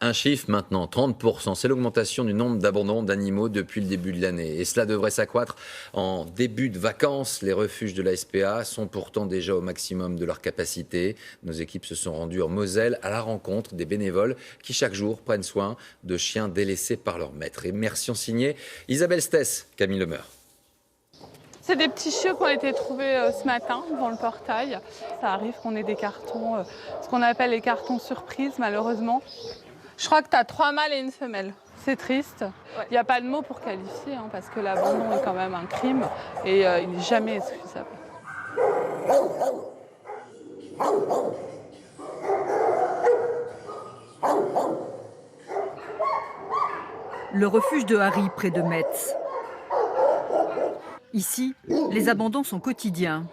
Un chiffre maintenant, 30%. C'est l'augmentation du nombre d'abandons d'animaux depuis le début de l'année. Et cela devrait s'accroître en début de vacances. Les refuges de la SPA sont pourtant déjà au maximum de leur capacité. Nos équipes se sont rendues en Moselle à la rencontre des bénévoles qui chaque jour prennent soin de chiens délaissés par leur maître. Immersion signée Isabelle Stess, Camille Lemeur. C'est des petits chiots qui ont été trouvés ce matin devant le portail. Ça arrive qu'on ait des cartons, ce qu'on appelle les cartons surprises malheureusement. Je crois que tu as 3 mâles et une femelle. C'est triste. Il n'y a pas de mots pour qualifier parce que l'abandon est quand même un crime et il n'est jamais excusable. Le refuge de Harry près de Metz. Ici, les abandons sont quotidiens.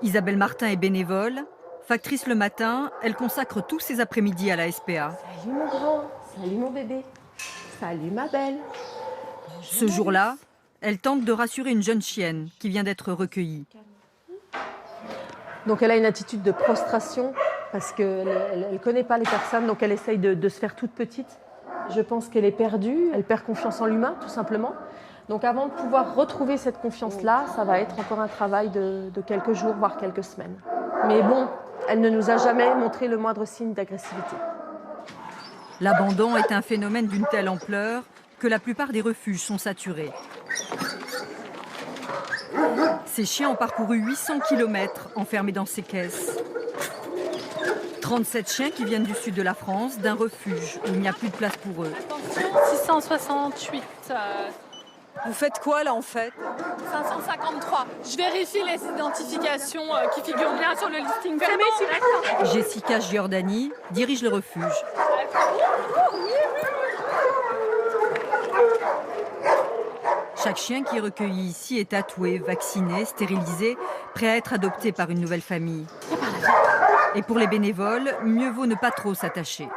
Isabelle Martin est bénévole. Factrice le matin, elle consacre tous ses après-midi à la SPA. Salut mon grand, salut mon bébé, salut ma belle. Ce jour-là, elle tente de rassurer une jeune chienne qui vient d'être recueillie. Donc elle a une attitude de prostration parce qu'elle ne connaît pas les personnes, donc elle essaye de se faire toute petite. Je pense qu'elle est perdue, elle perd confiance en l'humain tout simplement. Donc avant de pouvoir retrouver cette confiance-là, ça va être encore un travail de quelques jours, voire quelques semaines. Mais bon, elle ne nous a jamais montré le moindre signe d'agressivité. L'abandon est un phénomène d'une telle ampleur que la plupart des refuges sont saturés. Ces chiens ont parcouru 800 km enfermés dans ces caisses. 37 chiens qui viennent du sud de la France, d'un refuge où il n'y a plus de place pour eux. Attention, 668. Vous faites quoi là en fait? 553. Je vérifie les identifications qui figurent bien sur le listing. Fermé, s'il vous plaît. Jessica Giordani dirige le refuge. Chaque chien qui est recueilli ici est tatoué, vacciné, stérilisé, prêt à être adopté par une nouvelle famille. Et pour les bénévoles, mieux vaut ne pas trop s'attacher.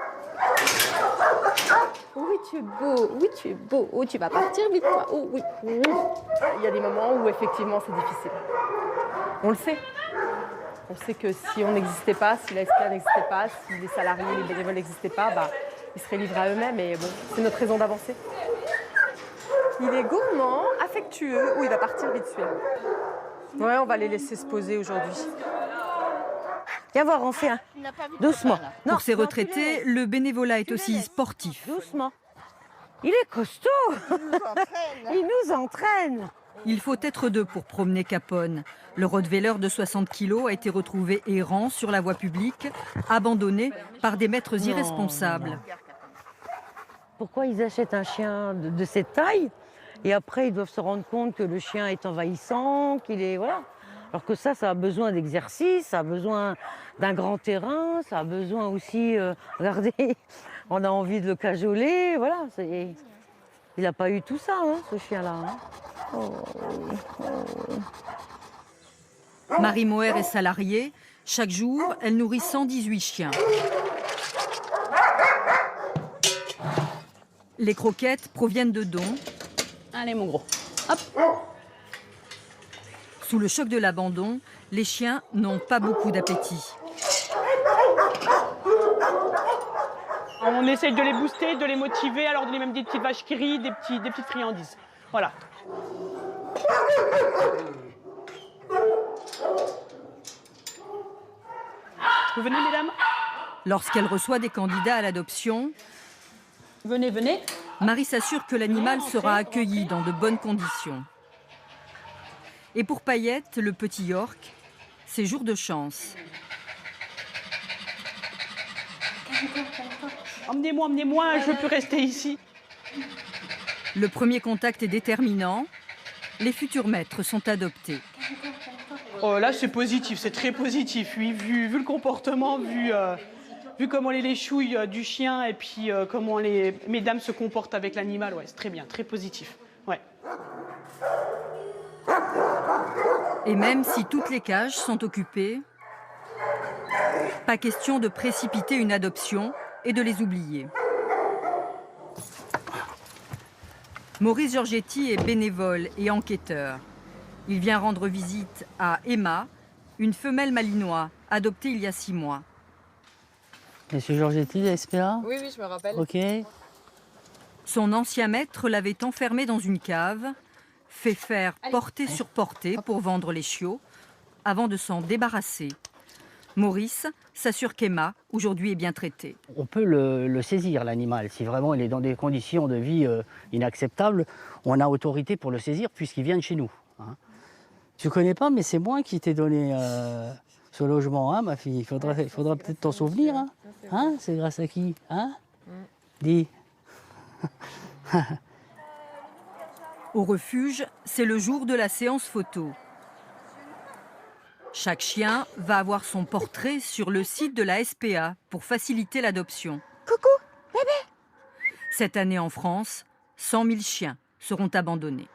Oui, tu es beau, oui, tu es beau. Oh, tu vas partir vite, toi. Oh, oui. Il y a des moments où, effectivement, c'est difficile. On le sait. On sait que si on n'existait pas, si la SPA n'existait pas, si les salariés, les bénévoles n'existaient pas, ils seraient livrés à eux-mêmes. Et bon, c'est notre raison d'avancer. Il est gourmand, affectueux. Oui, il va partir vite, celui-là. Ouais, on va les laisser se poser aujourd'hui. Viens voir, on fait un. Doucement. Pour ces retraités, le bénévolat est aussi sportif. Doucement. Il est costaud. Il nous entraîne. Il faut être deux pour promener Capone. Le rottweiler de 60 kilos a été retrouvé errant sur la voie publique, abandonné par des maîtres irresponsables. Pourquoi ils achètent un chien de cette taille et après ils doivent se rendre compte que le chien est envahissant, qu'il est... Voilà. Alors que ça a besoin d'exercice, ça a besoin d'un grand terrain, ça a besoin aussi... regardez, on a envie de le cajoler, voilà. Il n'a pas eu tout ça, ce chien-là. Oh, oui. Marie Moher est salariée. Chaque jour, elle nourrit 118 chiens. Les croquettes proviennent de dons. Allez, mon gros. Hop. Sous le choc de l'abandon, les chiens n'ont pas beaucoup d'appétit. On essaye de les booster, de les motiver, à leur donner même des petites vaches qui rient, des petites friandises. Voilà. Vous venez, mesdames? Lorsqu'elle reçoit des candidats à l'adoption, Venez, venez. Marie s'assure que l'animal sera accueilli dans de bonnes conditions. Et pour Payette, le petit York, c'est jour de chance. Emmenez-moi, je peux rester ici. Le premier contact est déterminant. Les futurs maîtres sont adoptés. Oh, là, c'est positif, c'est très positif. Oui, vu le comportement, vu comment les chouilles du chien et puis comment les mesdames se comportent avec l'animal, ouais, c'est très bien, très positif. Ouais. Et même si toutes les cages sont occupées, pas question de précipiter une adoption et de les oublier. Maurice Giorgetti est bénévole et enquêteur. Il vient rendre visite à Emma, une femelle malinois adoptée il y a 6 mois. Monsieur Giorgetti, la SPA? Oui, je me rappelle. Ok. Son ancien maître l'avait enfermé dans une cave, fait faire portée sur portée pour vendre les chiots, avant de s'en débarrasser. Maurice s'assure qu'Emma, aujourd'hui, est bien traitée. On peut le saisir, l'animal. Si vraiment il est dans des conditions de vie inacceptables, on a autorité pour le saisir puisqu'il vient de chez nous. Hein. Tu connais pas, mais c'est moi qui t'ai donné ce logement, hein, ma fille. Il faudra peut-être t'en souvenir. Hein, hein, c'est grâce à qui, hein? Dis. Au refuge, c'est le jour de la séance photo. Chaque chien va avoir son portrait sur le site de la SPA pour faciliter l'adoption. Coucou, bébé. Cette année en France, 100 000 chiens seront abandonnés.